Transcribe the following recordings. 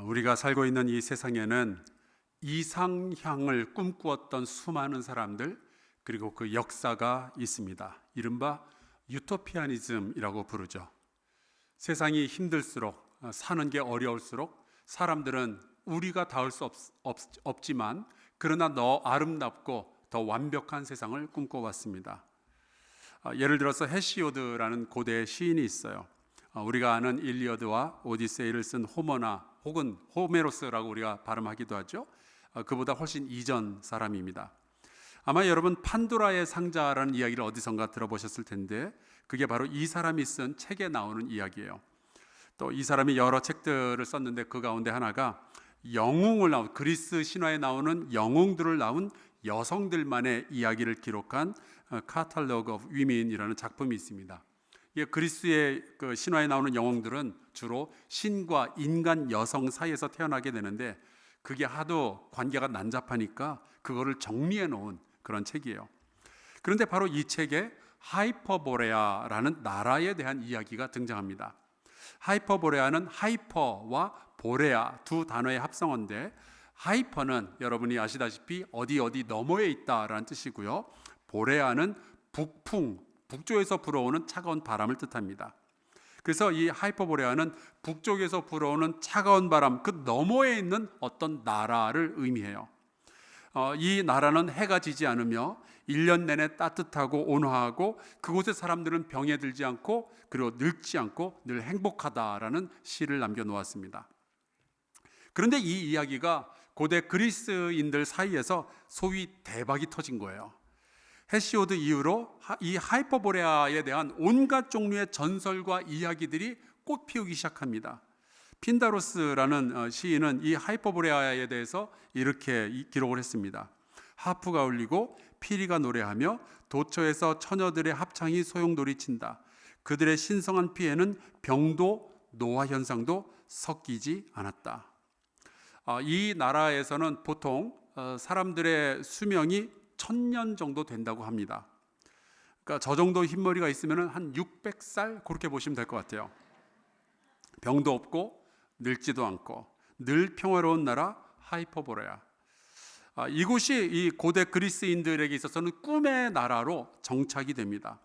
우리가 살고 있는 이 세상에는 이상향을 꿈꾸었던 수많은 사람들, 그리고 그 역사가 있습니다. 이른바 유토피아니즘이라고 부르죠. 세상이 힘들수록, 사는 게 어려울수록 사람들은 우리가 닿을 수 없지만 그러나 더 아름답고 더 완벽한 세상을 꿈꿔왔습니다. 예를 들어서 헤시오드라는 고대 시인이 있어요. 우리가 아는 일리어드와 오디세이를 쓴 호머나 혹은 호메로스라고 우리가 발음하기도 하죠. 그보다 훨씬 이전 사람입니다. 아마 여러분 판도라의 상자라는 이야기를 어디선가 들어보셨을 텐데 그게 바로 이 사람이 쓴 책에 나오는 이야기예요. 또 이 사람이 여러 책들을 썼는데 그 가운데 하나가 영웅을 나온, 그리스 신화에 나오는 영웅들을 낳은 여성들만의 이야기를 기록한 Catalogue of Women이라는 작품이 있습니다. 그리스의 그 신화에 나오는 영웅들은 주로 신과 인간 여성 사이에서 태어나게 되는데 그게 하도 관계가 난잡하니까 그거를 정리해 놓은 그런 책이에요. 그런데 바로 이 책에 하이퍼보레아라는 나라에 대한 이야기가 등장합니다. 하이퍼보레아는 하이퍼와 보레아 두 단어의 합성어인데, 하이퍼는 여러분이 아시다시피 어디 너머에 있다라는 뜻이고요. 보레아는 북풍, 북쪽에서 불어오는 차가운 바람을 뜻합니다. 그래서 이 하이퍼보레아는 북쪽에서 불어오는 차가운 바람 그 너머에 있는 어떤 나라를 의미해요. 이 나라는 해가 지지 않으며 1년 내내 따뜻하고 온화하고 그곳의 사람들은 병에 들지 않고 그리고 늙지 않고 늘 행복하다라는 시를 남겨놓았습니다. 그런데 이 이야기가 고대 그리스인들 사이에서 소위 대박이 터진 거예요. 헤시오드 이후로 이 하이퍼보레아에 대한 온갖 종류의 전설과 이야기들이 꽃피우기 시작합니다. 핀다로스라는 시인은 이 하이퍼보레아에 대해서 이렇게 기록을 했습니다. 하프가 울리고 피리가 노래하며 도처에서 처녀들의 합창이 소용돌이친다. 그들의 신성한 피에는 병도 노화 현상도 섞이지 않았다. 이 나라에서는 보통 사람들의 수명이 1000년 정도 된다고 합니다. 그러니까 저 정도 흰머리가 있으면 한 600살 그렇게 보시면 될 것 같아요. 병도 없고 늙지도 않고 늘 평화로운 나라 하이퍼보레아. 이곳이 이 고대 그리스인들에게 있어서는 꿈의 나라로 정착이 됩니다.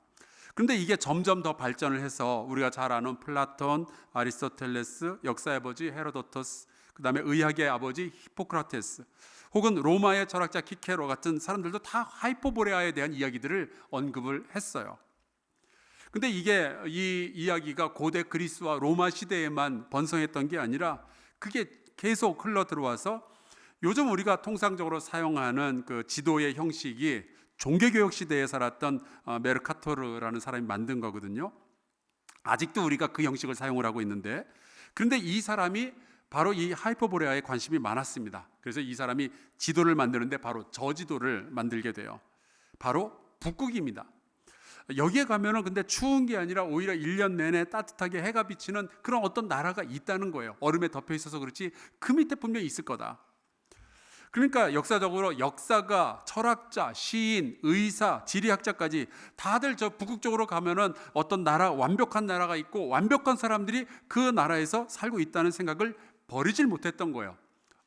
그런데 이게 점점 더 발전을 해서 우리가 잘 아는 플라톤, 아리스토텔레스, 역사의 아버지 헤로도토스, 그 다음에 의학의 아버지 히포크라테스, 혹은 로마의 철학자 키케로 같은 사람들도 다 하이퍼보레아에 대한 이야기들을 언급을 했어요. 근데 이게 이 이야기가 고대 그리스와 로마 시대에만 번성했던 게 아니라 그게 계속 흘러 들어와서 요즘 우리가 통상적으로 사용하는 그 지도의 형식이 종교개혁 시대에 살았던 메르카토르라는 사람이 만든 거거든요. 아직도 우리가 그 형식을 사용을 하고 있는데, 그런데 이 사람이 바로 이 하이퍼보레아에 관심이 많았습니다. 그래서 이 사람이 지도를 만드는데 바로 저 지도를 만들게 돼요. 바로 북극입니다. 여기에 가면은 근데 추운 게 아니라 오히려 1년 내내 따뜻하게 해가 비치는 그런 어떤 나라가 있다는 거예요. 얼음에 덮여 있어서 그렇지 그 밑에 분명히 있을 거다. 그러니까 역사적으로 역사가, 철학자, 시인, 의사, 지리학자까지 다들 저 북극 쪽으로 가면은 어떤 나라, 완벽한 나라가 있고 완벽한 사람들이 그 나라에서 살고 있다는 생각을 버리질 못했던 거예요.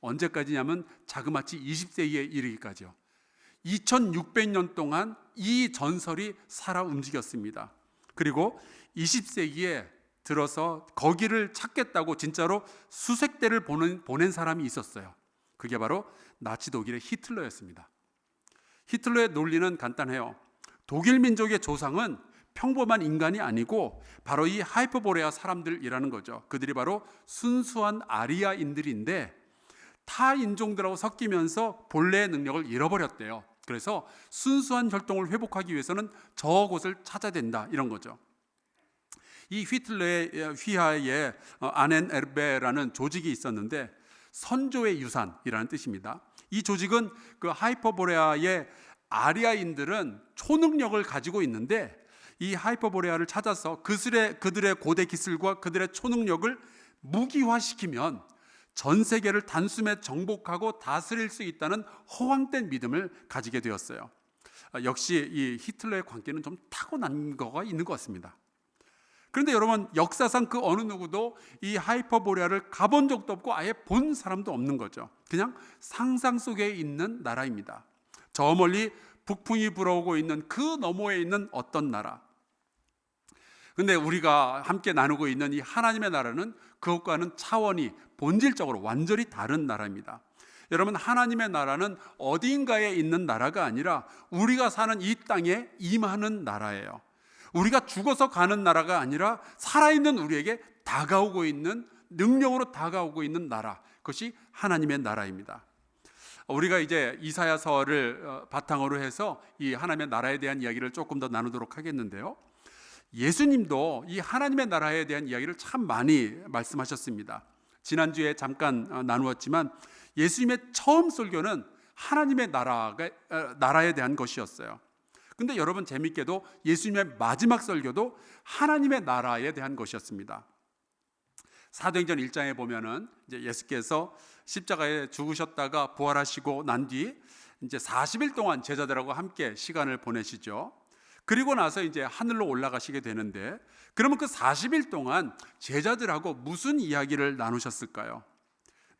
언제까지냐면 자그마치 20세기에 이르기까지요. 2600년 동안 이 전설이 살아 움직였습니다. 그리고 20세기에 들어서 거기를 찾겠다고 진짜로 수색대를 보낸 사람이 있었어요. 그게 바로 나치 독일의 히틀러였습니다. 히틀러의 논리는 간단해요. 독일 민족의 조상은 평범한 인간이 아니고 바로 이 하이퍼보레아 사람들이라는 거죠. 그들이 바로 순수한 아리아인들인데 타 인종들하고 섞이면서 본래의 능력을 잃어버렸대요. 그래서 순수한 혈통을 회복하기 위해서는 저곳을 찾아야 된다, 이런 거죠. 이 히틀러의 휘하에 아넨에르베라는 조직이 있었는데 선조의 유산이라는 뜻입니다. 이 조직은 그 하이퍼보레아의 아리아인들은 초능력을 가지고 있는데 이 하이퍼보레아를 찾아서 그들의 고대 기술과 그들의 초능력을 무기화시키면 전 세계를 단숨에 정복하고 다스릴 수 있다는 허황된 믿음을 가지게 되었어요. 역시 이 히틀러의 관계는 좀 타고난 거가 있는 것 같습니다. 그런데 여러분, 역사상 그 어느 누구도 이 하이퍼보리아를 가본 적도 없고 아예 본 사람도 없는 거죠. 그냥 상상 속에 있는 나라입니다. 저 멀리 북풍이 불어오고 있는 그 너머에 있는 어떤 나라. 근데 우리가 함께 나누고 있는 이 하나님의 나라는 그것과는 차원이 본질적으로 완전히 다른 나라입니다. 여러분, 하나님의 나라는 어딘가에 있는 나라가 아니라 우리가 사는 이 땅에 임하는 나라예요. 우리가 죽어서 가는 나라가 아니라 살아있는 우리에게 다가오고 있는, 능력으로 다가오고 있는 나라, 그것이 하나님의 나라입니다. 우리가 이제 이사야서를 바탕으로 해서 이 하나님의 나라에 대한 이야기를 조금 더 나누도록 하겠는데요, 예수님도 이 하나님의 나라에 대한 이야기를 참 많이 말씀하셨습니다. 지난주에 잠깐 나누었지만 예수님의 처음 설교는 하나님의 나라에 대한 것이었어요. 근데 여러분, 재밌게도 예수님의 마지막 설교도 하나님의 나라에 대한 것이었습니다. 사도행전 1장에 보면은 이제 예수께서 십자가에 죽으셨다가 부활하시고 난 뒤 이제 40일 동안 제자들하고 함께 시간을 보내시죠. 그리고 나서 이제 하늘로 올라가시게 되는데, 그러면 그 40일 동안 제자들하고 무슨 이야기를 나누셨을까요?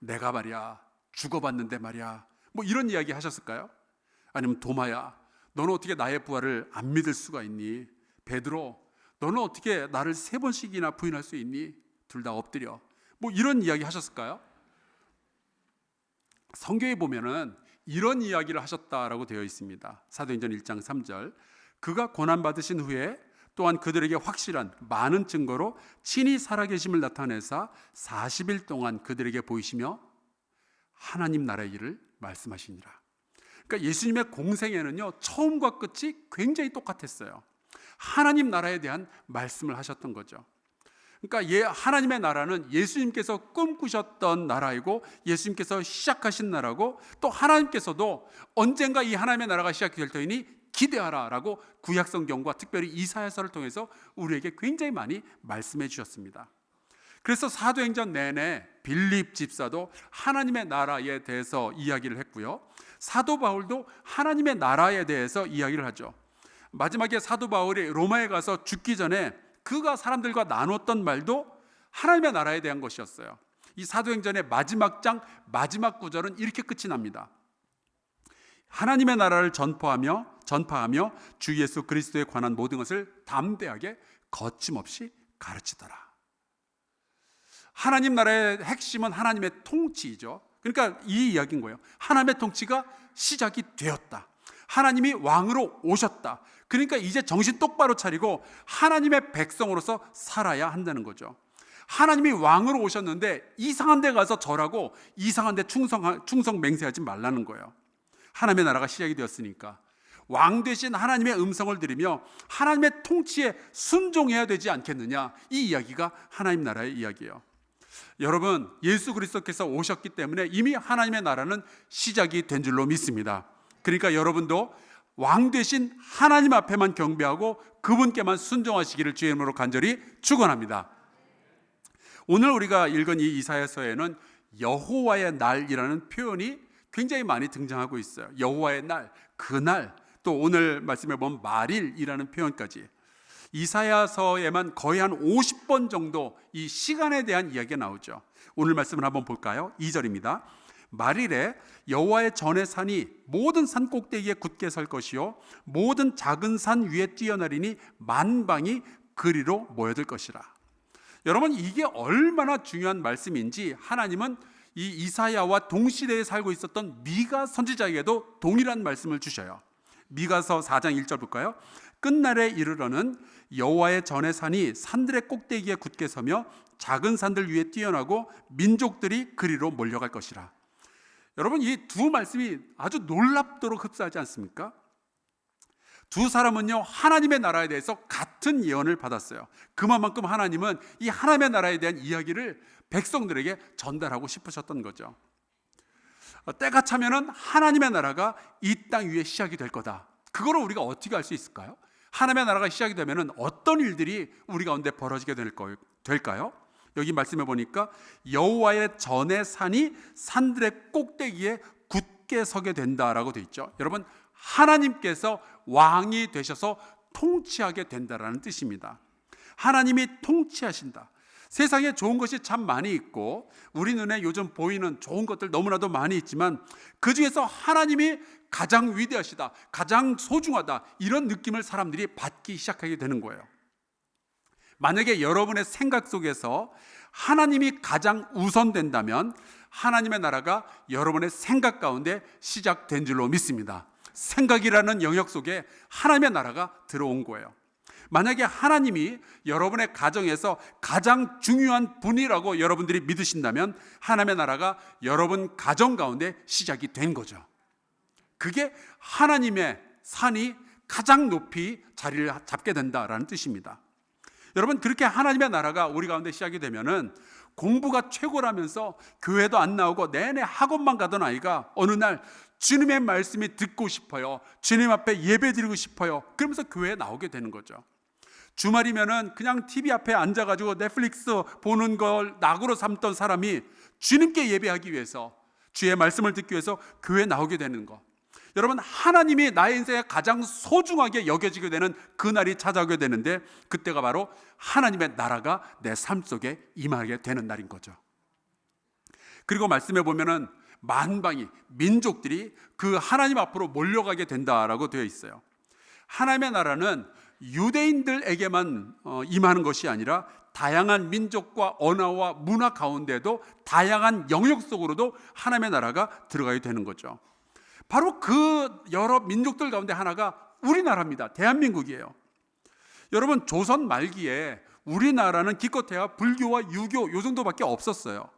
내가 말이야 죽어봤는데 말이야, 뭐 이런 이야기 하셨을까요? 아니면 도마야, 너는 어떻게 나의 부활을 안 믿을 수가 있니? 베드로, 너는 어떻게 나를 3번씩이나 부인할 수 있니? 둘 다 엎드려. 뭐 이런 이야기 하셨을까요? 성경에 보면은 이런 이야기를 하셨다라고 되어 있습니다. 사도행전 1장 3절, 그가 고난받으신 후에 또한 그들에게 확실한 많은 증거로 친히 살아계심을 나타내사 40일 동안 그들에게 보이시며 하나님 나라의 일을 말씀하시니라. 그러니까 예수님의 공생애는요, 처음과 끝이 굉장히 똑같았어요. 하나님 나라에 대한 말씀을 하셨던 거죠. 그러니까 하나님의 나라는 예수님께서 꿈꾸셨던 나라이고, 예수님께서 시작하신 나라고, 또 하나님께서도 언젠가 이 하나님의 나라가 시작이 될 터이니 기대하라라고 구약성경과 특별히 이사야서를 통해서 우리에게 굉장히 많이 말씀해 주셨습니다. 그래서 사도행전 내내 빌립 집사도 하나님의 나라에 대해서 이야기를 했고요, 사도 바울도 하나님의 나라에 대해서 이야기를 하죠. 마지막에 사도 바울이 로마에 가서 죽기 전에 그가 사람들과 나눴던 말도 하나님의 나라에 대한 것이었어요. 이 사도행전의 마지막 장 마지막 구절은 이렇게 끝이 납니다. 하나님의 나라를 전파하며 주 예수 그리스도에 관한 모든 것을 담대하게 거침없이 가르치더라. 하나님 나라의 핵심은 하나님의 통치이죠. 그러니까 이 이야기인 거예요. 하나님의 통치가 시작이 되었다. 하나님이 왕으로 오셨다. 그러니까 이제 정신 똑바로 차리고 하나님의 백성으로서 살아야 한다는 거죠. 하나님이 왕으로 오셨는데 이상한 데 가서 절하고 이상한 데 충성 맹세하지 말라는 거예요. 하나님의 나라가 시작이 되었으니까 왕 되신 하나님의 음성을 들으며 하나님의 통치에 순종해야 되지 않겠느냐, 이 이야기가 하나님 나라의 이야기예요. 여러분, 예수 그리스도께서 오셨기 때문에 이미 하나님의 나라는 시작이 된 줄로 믿습니다. 그러니까 여러분도 왕 되신 하나님 앞에만 경배하고 그분께만 순종하시기를 주의 이름으로 간절히 축원합니다. 오늘 우리가 읽은 이 이사야서에는 여호와의 날이라는 표현이 굉장히 많이 등장하고 있어요. 여호와의 날, 그날, 또 오늘 말씀해 보면 말일이라는 표현까지. 이사야서에만 거의 한 50번 정도 이 시간에 대한 이야기가 나오죠. 오늘 말씀을 한번 볼까요? 2절입니다. 말일에 여호와의 전의 산이 모든 산 꼭대기에 굳게 설 것이요 모든 작은 산 위에 뛰어나리니 만방이 그리로 모여들 것이라. 여러분, 이게 얼마나 중요한 말씀인지 하나님은 이 이사야와 동시대에 살고 있었던 미가 선지자에게도 동일한 말씀을 주셔요. 미가서 4장 1절 볼까요? 끝날에 이르러는 여호와의 전의 산이 산들의 꼭대기에 굳게 서며 작은 산들 위에 뛰어나고 민족들이 그리로 몰려갈 것이라. 여러분, 이 두 말씀이 아주 놀랍도록 흡사하지 않습니까? 두 사람은요, 하나님의 나라에 대해서 같은 예언을 받았어요. 그만큼 하나님은 이 하나님의 나라에 대한 이야기를 백성들에게 전달하고 싶으셨던 거죠. 때가 차면은 하나님의 나라가 이 땅 위에 시작이 될 거다. 그거를 우리가 어떻게 알 수 있을까요? 하나님의 나라가 시작이 되면은 어떤 일들이 우리 가운데 벌어지게 될까요? 여기 말씀해 보니까 여호와의 전의 산이 산들의 꼭대기에 굳게 서게 된다라고 돼 있죠. 여러분, 하나님께서 왕이 되셔서 통치하게 된다라는 뜻입니다. 하나님이 통치하신다. 세상에 좋은 것이 참 많이 있고 우리 눈에 요즘 보이는 좋은 것들 너무나도 많이 있지만 그 중에서 하나님이 가장 위대하시다, 가장 소중하다, 이런 느낌을 사람들이 받기 시작하게 되는 거예요. 만약에 여러분의 생각 속에서 하나님이 가장 우선된다면 하나님의 나라가 여러분의 생각 가운데 시작된 줄로 믿습니다. 생각이라는 영역 속에 하나님의 나라가 들어온 거예요. 만약에 하나님이 여러분의 가정에서 가장 중요한 분이라고 여러분들이 믿으신다면 하나님의 나라가 여러분 가정 가운데 시작이 된 거죠. 그게 하나님의 산이 가장 높이 자리를 잡게 된다라는 뜻입니다. 여러분, 그렇게 하나님의 나라가 우리 가운데 시작이 되면은 공부가 최고라면서 교회도 안 나오고 내내 학원만 가던 아이가 어느 날 주님의 말씀이 듣고 싶어요, 주님 앞에 예배드리고 싶어요, 그러면서 교회에 나오게 되는 거죠. 주말이면은 그냥 TV 앞에 앉아가지고 넷플릭스 보는 걸 낙으로 삼던 사람이 주님께 예배하기 위해서, 주의 말씀을 듣기 위해서 교회에 나오게 되는 거. 여러분, 하나님이 나의 인생에 가장 소중하게 여겨지게 되는 그날이 찾아오게 되는데 그때가 바로 하나님의 나라가 내 삶 속에 임하게 되는 날인 거죠. 그리고 말씀해 보면은 만방이, 민족들이 그 하나님 앞으로 몰려가게 된다라고 되어 있어요. 하나님의 나라는 유대인들에게만 임하는 것이 아니라 다양한 민족과 언어와 문화 가운데도 다양한 영역 속으로도 하나님의 나라가 들어가게 되는 거죠. 바로 그 여러 민족들 가운데 하나가 우리나라입니다. 대한민국이에요. 여러분, 조선 말기에 우리나라는 기껏해야 불교와 유교 요 정도밖에 없었어요.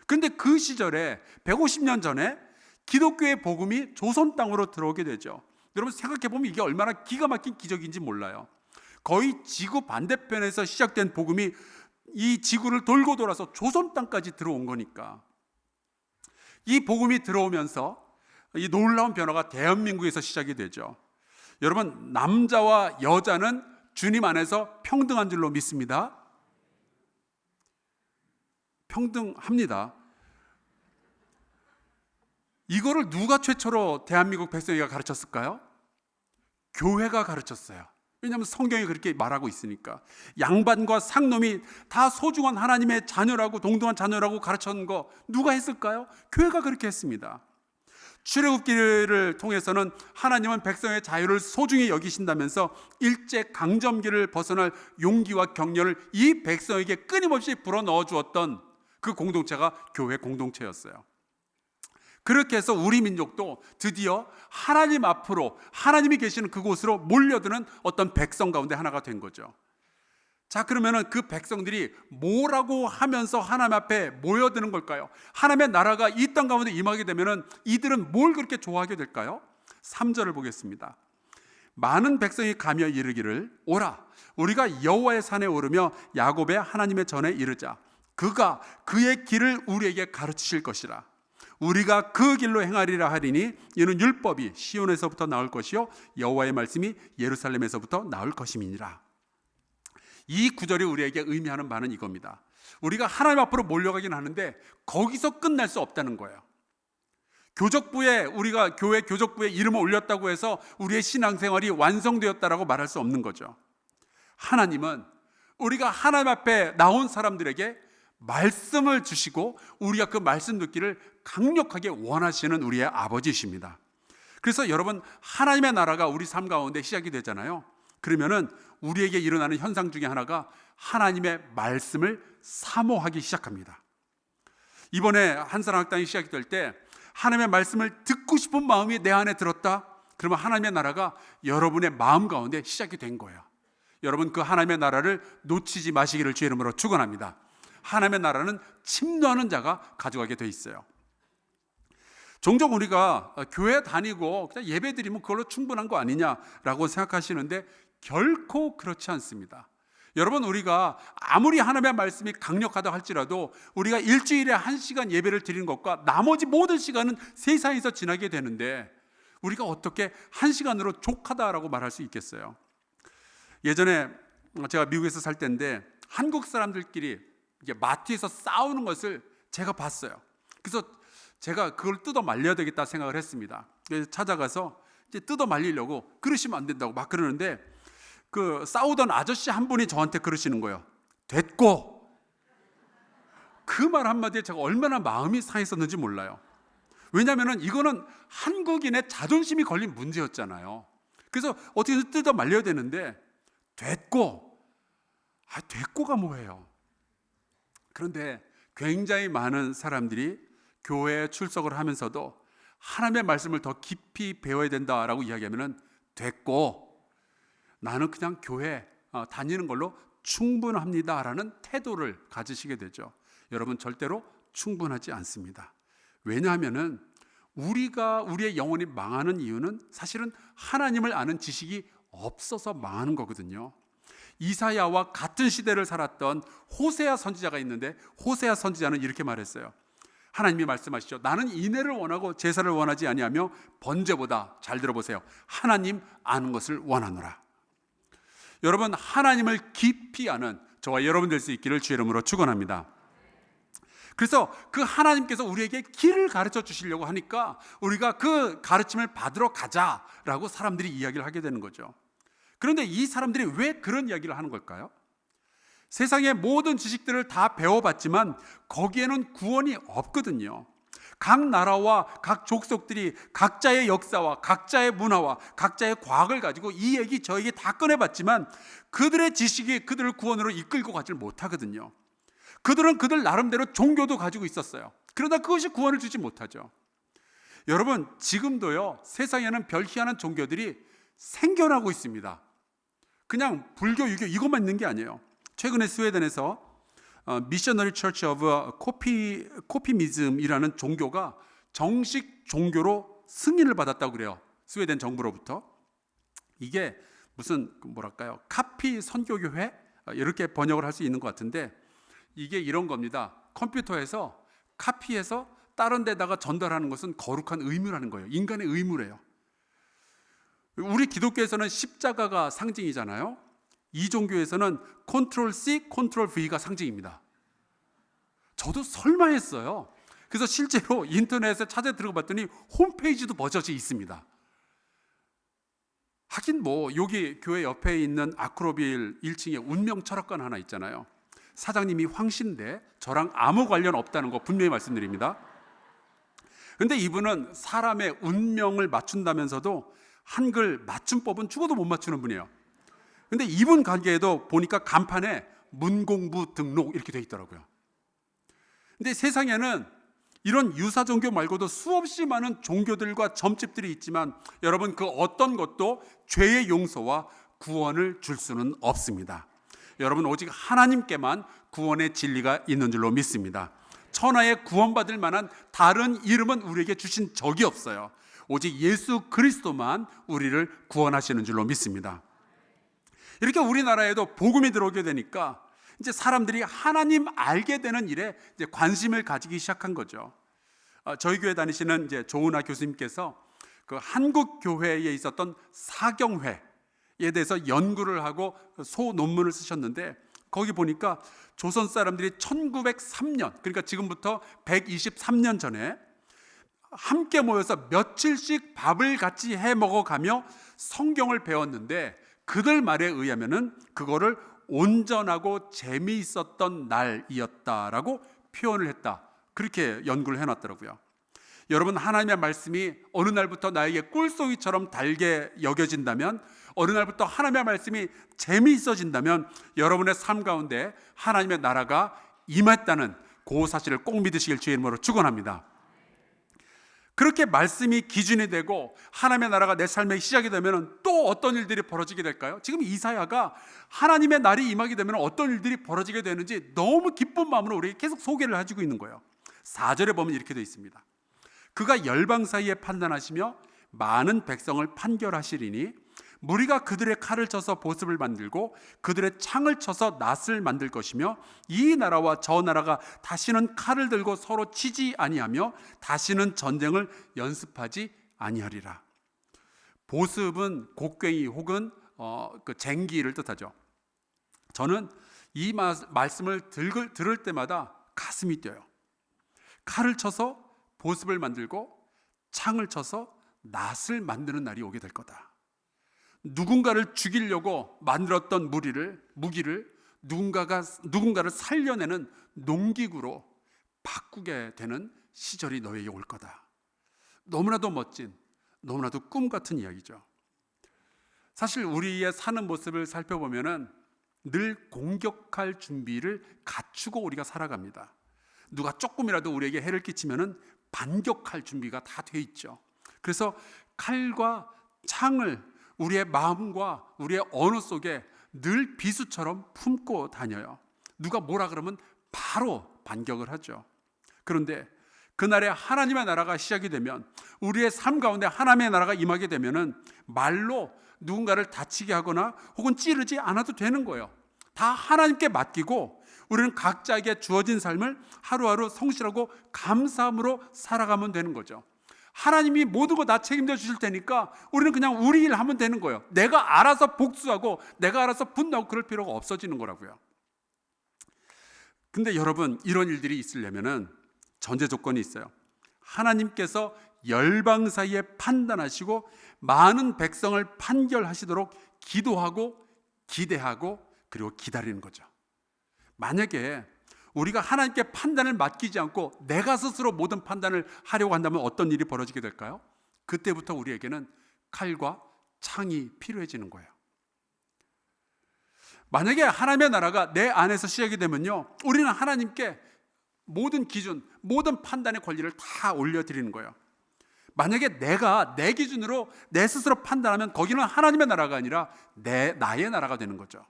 그런데 그 시절에 150년 전에 기독교의 복음이 조선 땅으로 들어오게 되죠. 여러분, 생각해 보면 이게 얼마나 기가 막힌 기적인지 몰라요. 거의 지구 반대편에서 시작된 복음이 이 지구를 돌고 돌아서 조선 땅까지 들어온 거니까. 이 복음이 들어오면서 이 놀라운 변화가 대한민국에서 시작이 되죠. 여러분, 남자와 여자는 주님 안에서 평등한 줄로 믿습니다. 평등합니다. 이거를 누가 최초로 대한민국 백성에게 가르쳤을까요? 교회가 가르쳤어요. 왜냐하면 성경이 그렇게 말하고 있으니까. 양반과 상놈이 다 소중한 하나님의 자녀라고, 동등한 자녀라고 가르쳤는 거 누가 했을까요? 교회가 그렇게 했습니다. 출애굽기를 통해서는 하나님은 백성의 자유를 소중히 여기신다면서 일제 강점기를 벗어날 용기와 격려를 이 백성에게 끊임없이 불어넣어 주었던 그 공동체가 교회 공동체였어요. 그렇게 해서 우리 민족도 드디어 하나님 앞으로, 하나님이 계시는 그곳으로 몰려드는 어떤 백성 가운데 하나가 된 거죠. 자, 그러면은 그 백성들이 뭐라고 하면서 하나님 앞에 모여드는 걸까요? 하나님의 나라가 이 땅 가운데 임하게 되면은 이들은 뭘 그렇게 좋아하게 될까요? 3절을 보겠습니다. 많은 백성이 가며 이르기를, 오라, 우리가 여호와의 산에 오르며 야곱의 하나님의 전에 이르자. 그가 그의 길을 우리에게 가르치실 것이라. 우리가 그 길로 행하리라 하리니 이는 율법이 시온에서부터 나올 것이요 여호와의 말씀이 예루살렘에서부터 나올 것임이니라. 이 구절이 우리에게 의미하는 바는 이겁니다. 우리가 하나님 앞으로 몰려가긴 하는데 거기서 끝날 수 없다는 거예요. 교적부에, 우리가 교회 교적부에 이름을 올렸다고 해서 우리의 신앙생활이 완성되었다라고 말할 수 없는 거죠. 하나님은 우리가 하나님 앞에 나온 사람들에게 말씀을 주시고 우리가 그 말씀 듣기를 강력하게 원하시는 우리의 아버지이십니다. 그래서 여러분, 하나님의 나라가 우리 삶 가운데 시작이 되잖아요. 그러면은 우리에게 일어나는 현상 중에 하나가 하나님의 말씀을 사모하기 시작합니다. 이번에 한사랑학당이 시작이 될 때 하나님의 말씀을 듣고 싶은 마음이 내 안에 들었다. 그러면 하나님의 나라가 여러분의 마음 가운데 시작이 된 거예요. 여러분, 그 하나님의 나라를 놓치지 마시기를 주의 이름으로 축원합니다. 하나님의 나라는 침노하는 자가 가져가게 돼 있어요. 종종 우리가 교회 다니고 그냥 예배 드리면 그걸로 충분한 거 아니냐라고 생각하시는데 결코 그렇지 않습니다. 여러분, 우리가 아무리 하나님의 말씀이 강력하다 할지라도 우리가 일주일에 1시간 예배를 드리는 것과 나머지 모든 시간은 세상에서 지나게 되는데 우리가 어떻게 1시간으로 족하다라고 말할 수 있겠어요? 예전에 제가 미국에서 살 때인데 한국 사람들끼리 이게 마트에서 싸우는 것을 제가 봤어요. 그래서 제가 그걸 뜯어 말려야 되겠다 생각을 했습니다. 그래서 찾아가서 이제 뜯어 말리려고, 그러시면 안 된다고 막 그러는데 그 싸우던 아저씨 한 분이 저한테 그러시는 거예요. 됐고. 그 말 한마디에 제가 얼마나 마음이 상했었는지 몰라요. 왜냐하면 이거는 한국인의 자존심이 걸린 문제였잖아요. 그래서 어떻게든 뜯어 말려야 되는데 됐고. 됐고가 뭐예요? 그런데 굉장히 많은 사람들이 교회에 출석을 하면서도 하나님의 말씀을 더 깊이 배워야 된다라고 이야기하면 됐고, 나는 그냥 교회 다니는 걸로 충분합니다라는 태도를 가지시게 되죠. 여러분, 절대로 충분하지 않습니다. 왜냐하면 우리의 영혼이 망하는 이유는 사실은 하나님을 아는 지식이 없어서 망하는 거거든요. 이사야와 같은 시대를 살았던 호세아 선지자가 있는데, 호세아 선지자는 이렇게 말했어요. 하나님이 말씀하시죠. 나는 인애를 원하고 제사를 원하지 아니하며 번제보다, 잘 들어보세요, 하나님 아는 것을 원하노라. 여러분, 하나님을 깊이 아는 저와 여러분 될 수 있기를 주의 이름으로 축원합니다. 그래서 그 하나님께서 우리에게 길을 가르쳐 주시려고 하니까 우리가 그 가르침을 받으러 가자라고 사람들이 이야기를 하게 되는 거죠. 그런데 이 사람들이 왜 그런 이야기를 하는 걸까요? 세상의 모든 지식들을 다 배워봤지만 거기에는 구원이 없거든요. 각 나라와 각 족속들이 각자의 역사와 각자의 문화와 각자의 과학을 가지고 이 얘기 저 얘기 다 꺼내봤지만 그들의 지식이 그들을 구원으로 이끌고 가지 못하거든요. 그들은 그들 나름대로 종교도 가지고 있었어요. 그러나 그것이 구원을 주지 못하죠. 여러분, 지금도요, 세상에는 별 희한한 종교들이 생겨나고 있습니다. 그냥 불교, 유교 이것만 있는 게 아니에요. 최근에 스웨덴에서 미셔너리 처치 오브 코피미즘이라는 종교가 정식 종교로 승인을 받았다고 그래요. 스웨덴 정부로부터. 이게 무슨 뭐랄까요, 카피 선교교회 이렇게 번역을 할 수 있는 것 같은데, 이게 이런 겁니다. 컴퓨터에서 카피해서 다른 데다가 전달하는 것은 거룩한 의무라는 거예요. 인간의 의무래요. 우리 기독교에서는 십자가가 상징이잖아요. 이 종교에서는 컨트롤 C, 컨트롤 V가 상징입니다. 저도 설마 했어요. 그래서 실제로 인터넷에 찾아 들어가 봤더니 홈페이지도 버젓이 있습니다. 하긴 여기 교회 옆에 있는 아크로빌 1층에 운명 철학관 하나 있잖아요. 사장님이 황신데 저랑 아무 관련 없다는 거 분명히 말씀드립니다. 그런데 이분은 사람의 운명을 맞춘다면서도 한글 맞춤법은 죽어도 못 맞추는 분이에요. 그런데 이분 가게에도 보니까 간판에 문공부 등록 이렇게 돼 있더라고요. 근데 세상에는 이런 유사 종교 말고도 수없이 많은 종교들과 점집들이 있지만 여러분, 그 어떤 것도 죄의 용서와 구원을 줄 수는 없습니다. 여러분, 오직 하나님께만 구원의 진리가 있는 줄로 믿습니다. 천하에 구원받을 만한 다른 이름은 우리에게 주신 적이 없어요. 오직 예수 그리스도만 우리를 구원하시는 줄로 믿습니다. 이렇게 우리나라에도 복음이 들어오게 되니까 이제 사람들이 하나님 알게 되는 일에 이제 관심을 가지기 시작한 거죠. 저희 교회 다니시는 이제 조은하 교수님께서 그 한국 교회에 있었던 사경회에 대해서 연구를 하고 소논문을 쓰셨는데, 거기 보니까 조선 사람들이 1903년, 그러니까 지금부터 123년 전에 함께 모여서 며칠씩 밥을 같이 해 먹어가며 성경을 배웠는데, 그들 말에 의하면은 그거를 온전하고 재미있었던 날이었다라고 표현을 했다. 그렇게 연구를 해놨더라고요. 여러분, 하나님의 말씀이 어느 날부터 나에게 꿀송이처럼 달게 여겨진다면, 어느 날부터 하나님의 말씀이 재미있어진다면 여러분의 삶 가운데 하나님의 나라가 임했다는 그 사실을 꼭 믿으시길 주의 이름으로 축원합니다. 그렇게 말씀이 기준이 되고 하나님의 나라가 내 삶에 시작이 되면 또 어떤 일들이 벌어지게 될까요? 지금 이사야가 하나님의 날이 임하게 되면 어떤 일들이 벌어지게 되는지 너무 기쁜 마음으로 우리에게 계속 소개를 해주고 있는 거예요. 4절에 보면 이렇게 되어 있습니다. 그가 열방 사이에 판단하시며 많은 백성을 판결하시리니 무리가 그들의 칼을 쳐서 보습을 만들고 그들의 창을 쳐서 낫을 만들 것이며 이 나라와 저 나라가 다시는 칼을 들고 서로 치지 아니하며 다시는 전쟁을 연습하지 아니하리라. 보습은 곡괭이 혹은 그 쟁기를 뜻하죠. 저는 이 말씀을 들을 때마다 가슴이 뛰어요. 칼을 쳐서 보습을 만들고 창을 쳐서 낫을 만드는 날이 오게 될 거다. 누군가를 죽이려고 만들었던 무기를 누군가를 살려내는 농기구로 바꾸게 되는 시절이 너에게 올 거다. 너무나도 멋진, 너무나도 꿈 같은 이야기죠. 사실 우리의 사는 모습을 살펴보면은 늘 공격할 준비를 갖추고 우리가 살아갑니다. 누가 조금이라도 우리에게 해를 끼치면은 반격할 준비가 다 돼 있죠. 그래서 칼과 창을 우리의 마음과 우리의 언어 속에 늘 비수처럼 품고 다녀요. 누가 뭐라 그러면 바로 반격을 하죠. 그런데 그날에 하나님의 나라가 시작이 되면, 우리의 삶 가운데 하나님의 나라가 임하게 되면은 말로 누군가를 다치게 하거나 혹은 찌르지 않아도 되는 거예요. 다 하나님께 맡기고 우리는 각자에게 주어진 삶을 하루하루 성실하고 감사함으로 살아가면 되는 거죠. 하나님이 모든 거 다 책임져 주실 테니까 우리는 그냥 우리 일 하면 되는 거예요. 내가 알아서 복수하고 내가 알아서 분노하고 그럴 필요가 없어지는 거라고요. 근데 여러분, 이런 일들이 있으려면은 전제 조건이 있어요. 하나님께서 열방 사이에 판단하시고 많은 백성을 판결하시도록 기도하고 기대하고 그리고 기다리는 거죠. 만약에 우리가 하나님께 판단을 맡기지 않고 내가 스스로 모든 판단을 하려고 한다면 어떤 일이 벌어지게 될까요? 그때부터 우리에게는 칼과 창이 필요해지는 거예요. 만약에 하나님의 나라가 내 안에서 시작이 되면요, 우리는 하나님께 모든 기준, 모든 판단의 권리를 다 올려드리는 거예요. 만약에 내가 내 기준으로 내 스스로 판단하면 거기는 하나님의 나라가 아니라 나의 나라가 되는 거죠.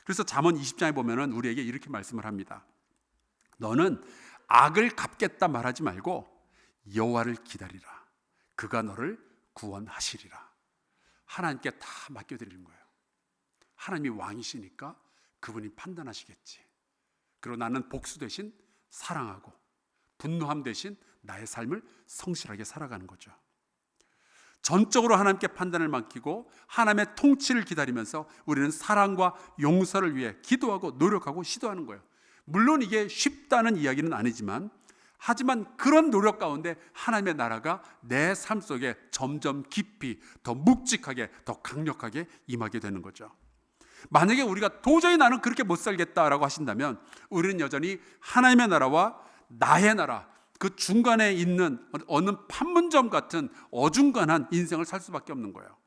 그래서 잠언 20장에 보면은 우리에게 이렇게 말씀을 합니다. 너는 악을 갚겠다 말하지 말고 여호와를 기다리라. 그가 너를 구원하시리라. 하나님께 다 맡겨드리는 거예요. 하나님이 왕이시니까 그분이 판단하시겠지. 그리고 나는 복수 대신 사랑하고 분노함 대신 나의 삶을 성실하게 살아가는 거죠. 전적으로 하나님께 판단을 맡기고 하나님의 통치를 기다리면서 우리는 사랑과 용서를 위해 기도하고 노력하고 시도하는 거예요. 물론 이게 쉽다는 이야기는 아니지만, 하지만 그런 노력 가운데 하나님의 나라가 내 삶 속에 점점 깊이 더 묵직하게 더 강력하게 임하게 되는 거죠. 만약에 우리가 도저히 나는 그렇게 못 살겠다라고 하신다면 우리는 여전히 하나님의 나라와 나의 나라, 그 중간에 있는 어느 판문점 같은 어중간한 인생을 살 수밖에 없는 거예요.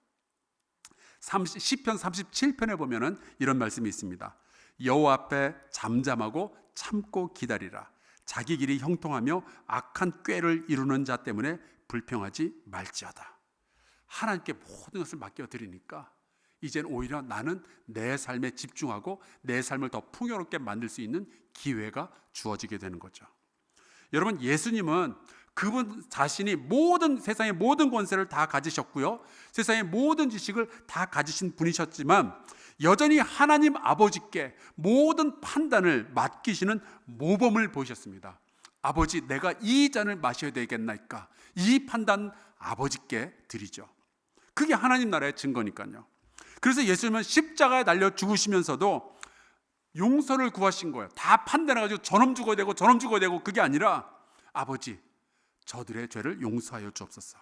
시편 37편에 보면은 이런 말씀이 있습니다. 여호와 앞에 잠잠하고 참고 기다리라. 자기 길이 형통하며 악한 꾀를 이루는 자 때문에 불평하지 말지어다. 하나님께 모든 것을 맡겨드리니까 이젠 오히려 나는 내 삶에 집중하고 내 삶을 더 풍요롭게 만들 수 있는 기회가 주어지게 되는 거죠. 여러분, 예수님은 그분 자신이 세상의 모든 권세를 다 가지셨고요, 세상의 모든 지식을 다 가지신 분이셨지만 여전히 하나님 아버지께 모든 판단을 맡기시는 모범을 보이셨습니다. 아버지, 내가 이 잔을 마셔야 되겠나이까? 이 판단 아버지께 드리죠. 그게 하나님 나라의 증거니까요. 그래서 예수님은 십자가에 달려 죽으시면서도 용서를 구하신 거예요. 다 판단해가지고 저놈 죽어야 되고 저놈 죽어야 되고, 그게 아니라 아버지, 저들의 죄를 용서하여 주옵소서.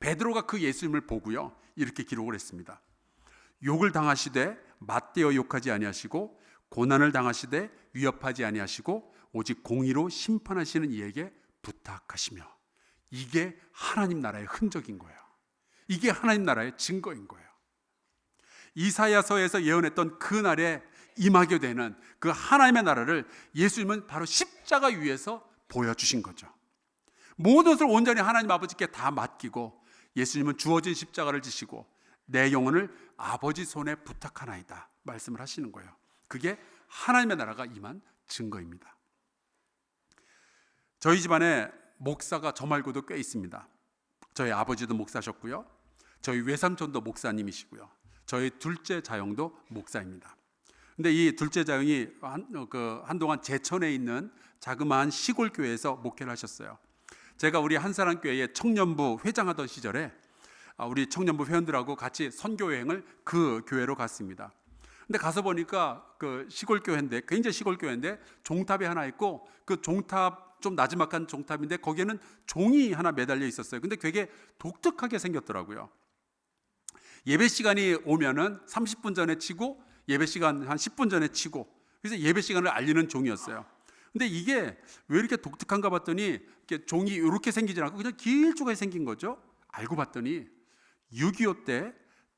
베드로가 그 예수님을 보고요, 이렇게 기록을 했습니다. 욕을 당하시되 맞대어 욕하지 아니하시고 고난을 당하시되 위협하지 아니하시고 오직 공의로 심판하시는 이에게 부탁하시며. 이게 하나님 나라의 흔적인 거예요. 이게 하나님 나라의 증거인 거예요. 이사야서에서 예언했던 그 날에 임하게 되는 그 하나님의 나라를 예수님은 바로 십자가 위에서 보여주신 거죠. 모든 것을 온전히 하나님 아버지께 다 맡기고 예수님은 주어진 십자가를 지시고 내 영혼을 아버지 손에 부탁하나이다 말씀을 하시는 거예요. 그게 하나님의 나라가 임한 증거입니다. 저희 집안에 목사가 저 말고도 꽤 있습니다. 저희 아버지도 목사셨고요, 저희 외삼촌도 목사님이시고요, 저희 둘째 자형도 목사입니다. 근데 이 둘째 자형이 한동안 제천에 있는 자그마한 시골 교회에서 목회를 하셨어요. 제가 우리 한사랑교회의 청년부 회장하던 시절에 우리 청년부 회원들하고 같이 선교 여행을 그 교회로 갔습니다. 근데 가서 보니까 그 시골 교회인데, 굉장히 시골 교회인데 종탑이 하나 있고, 그 종탑 좀 나지막한 종탑인데 거기에는 종이 하나 매달려 있었어요. 근데 되게 독특하게 생겼더라고요. 예배 시간이 오면은 30분 전에 치고 예배 시간 한 10분 전에 치고, 그래서 예배 시간을 알리는 종이었어요. 근데 이게 왜 이렇게 독특한가 봤더니 이렇게 종이 이렇게 생기지 않고 그냥 길쭉하게 생긴 거죠. 알고 봤더니 6.25 때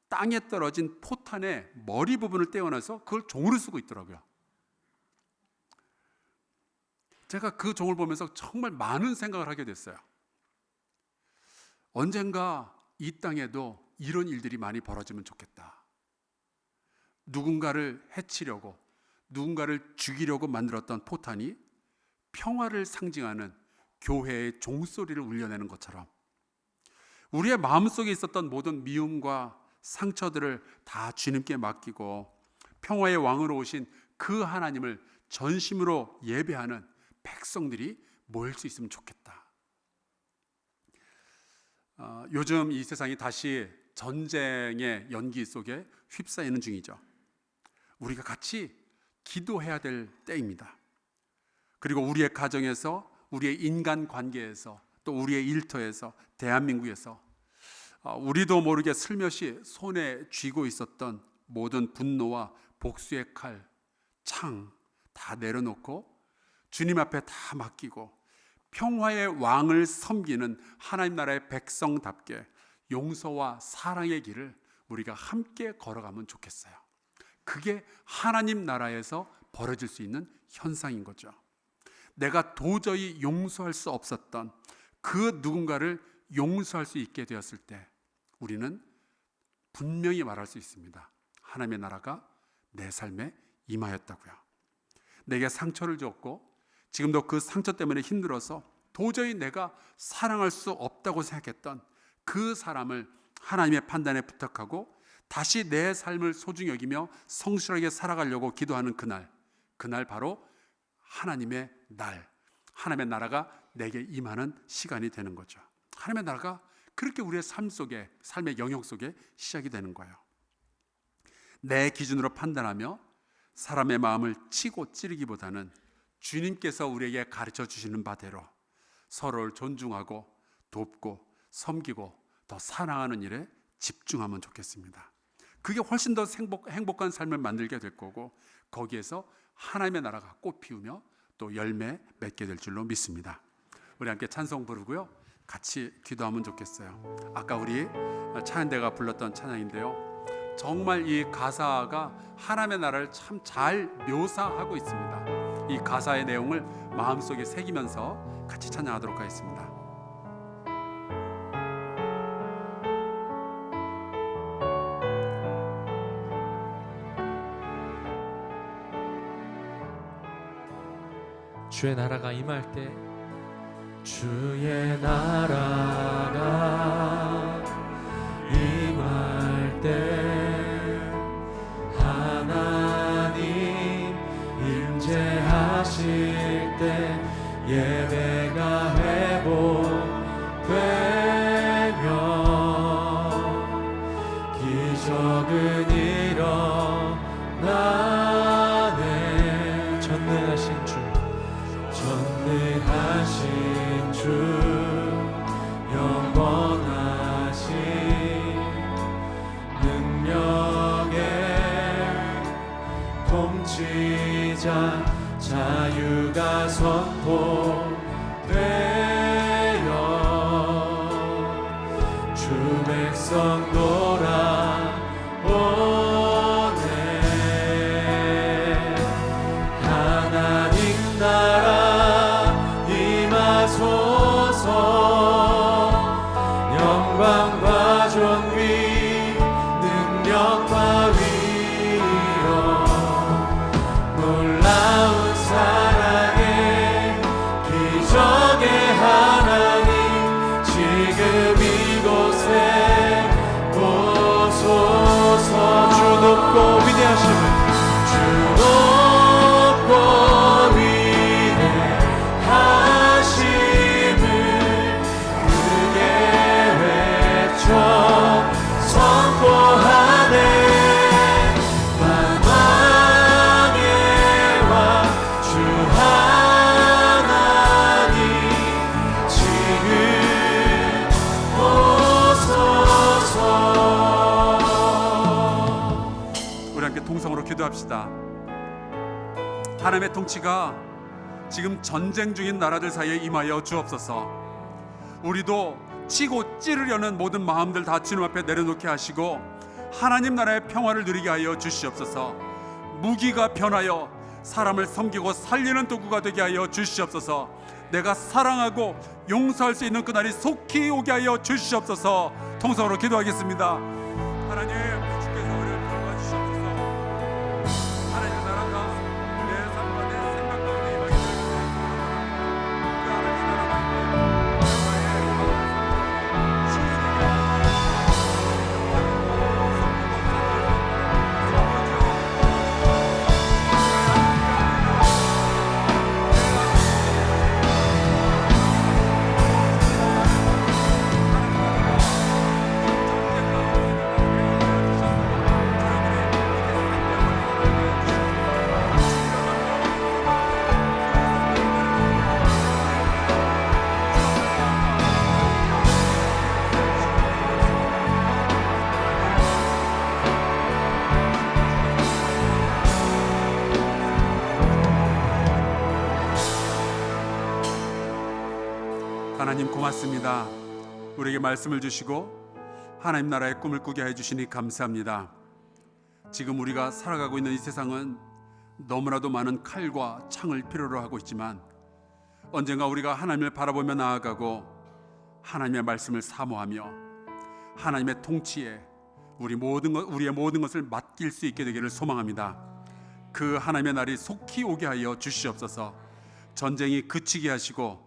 땅에 떨어진 포탄의 머리 부분을 떼어내서 그걸 종으로 쓰고 있더라고요. 제가 그 종을 보면서 정말 많은 생각을 하게 됐어요. 언젠가 이 땅에도 이런 일들이 많이 벌어지면 좋겠다. 누군가를 해치려고, 누군가를 죽이려고 만들었던 포탄이 평화를 상징하는 교회의 종소리를 울려내는 것처럼 우리의 마음속에 있었던 모든 미움과 상처들을 다 주님께 맡기고 평화의 왕으로 오신 그 하나님을 전심으로 예배하는 백성들이 모일 수 있으면 좋겠다. 요즘 이 세상이 다시 전쟁의 연기 속에 휩싸이는 중이죠. 우리가 같이 기도해야 될 때입니다. 그리고 우리의 가정에서, 우리의 인간관계에서, 또 우리의 일터에서, 대한민국에서 우리도 모르게 슬며시 손에 쥐고 있었던 모든 분노와 복수의 칼, 창 다 내려놓고 주님 앞에 다 맡기고 평화의 왕을 섬기는 하나님 나라의 백성답게 용서와 사랑의 길을 우리가 함께 걸어가면 좋겠어요. 그게 하나님 나라에서 벌어질 수 있는 현상인 거죠. 내가 도저히 용서할 수 없었던 그 누군가를 용서할 수 있게 되었을 때 우리는 분명히 말할 수 있습니다. 하나님의 나라가 내 삶에 임하였다고요. 내게 상처를 줬고 지금도 그 상처 때문에 힘들어서 도저히 내가 사랑할 수 없다고 생각했던 그 사람을 하나님의 판단에 부탁하고 다시 내 삶을 소중히 여기며 성실하게 살아가려고 기도하는 그날 바로 하나님의 날, 하나님의 나라가 내게 임하는 시간이 되는 거죠. 하나님의 나라가 그렇게 우리의 삶 속에, 삶의 영역 속에 시작이 되는 거예요. 내 기준으로 판단하며 사람의 마음을 치고 찌르기보다는 주님께서 우리에게 가르쳐 주시는 바대로 서로를 존중하고 돕고 섬기고 더 사랑하는 일에 집중하면 좋겠습니다. 그게 훨씬 더 행복한 삶을 만들게 될 거고 거기에서 하나님의 나라가 꽃 피우며 또 열매 맺게 될 줄로 믿습니다. 우리 함께 찬송 부르고요, 같이 기도하면 좋겠어요. 아까 우리 찬양대가 불렀던 찬양인데요, 정말 이 가사가 하나님의 나라를 참 잘 묘사하고 있습니다. 이 가사의 내용을 마음속에 새기면서 같이 찬양하도록 하겠습니다. 주의 나라가 임할 때, 주의 나라가 임할 때 하나님 임재하실 때 예배가 회복되며 기적은 일어나네. 전능하신 주 기도합시다. 하나님의 통치가 지금 전쟁 중인 나라들 사이에 임하여 주옵소서. 우리도 치고 찌르려는 모든 마음들 다 주님 앞에 내려놓게 하시고 하나님 나라의 평화를 누리게 하여 주시옵소서. 무기가 변하여 사람을 섬기고 살리는 도구가 되게 하여 주시옵소서. 내가 사랑하고 용서할 수 있는 그날이 속히 오게 하여 주시옵소서. 통성으로 기도하겠습니다. 하나님, 주께서 우리를 도와주시옵소서. 하나님의 나라가 내 삶과 내 생각 가운데 임하게 되옵소서. 그 하나님의 나라가 하나님 고맙습니다. 우리에게 말씀을 주시고 하나님 나라의 꿈을 꾸게 해주시니 감사합니다. 지금 우리가 살아가고 있는 이 세상은 너무나도 많은 칼과 창을 필요로 하고 있지만 언젠가 우리가 하나님을 바라보며 나아가고 하나님의 말씀을 사모하며 하나님의 통치에 우리의 모든 것을 맡길 수 있게 되기를 소망합니다. 그 하나님의 날이 속히 오게 하여 주시옵소서. 전쟁이 그치게 하시고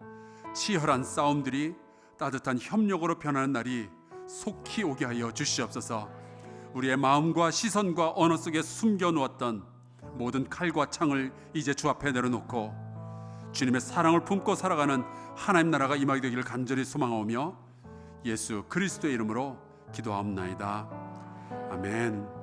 치열한 싸움들이 따뜻한 협력으로 변하는 날이 속히 오게 하여 주시옵소서. 우리의 마음과 시선과 언어 속에 숨겨놓았던 모든 칼과 창을 이제 주 앞에 내려놓고 주님의 사랑을 품고 살아가는 하나님 나라가 임하게 되기를 간절히 소망하오며 예수 그리스도의 이름으로 기도하옵나이다. 아멘.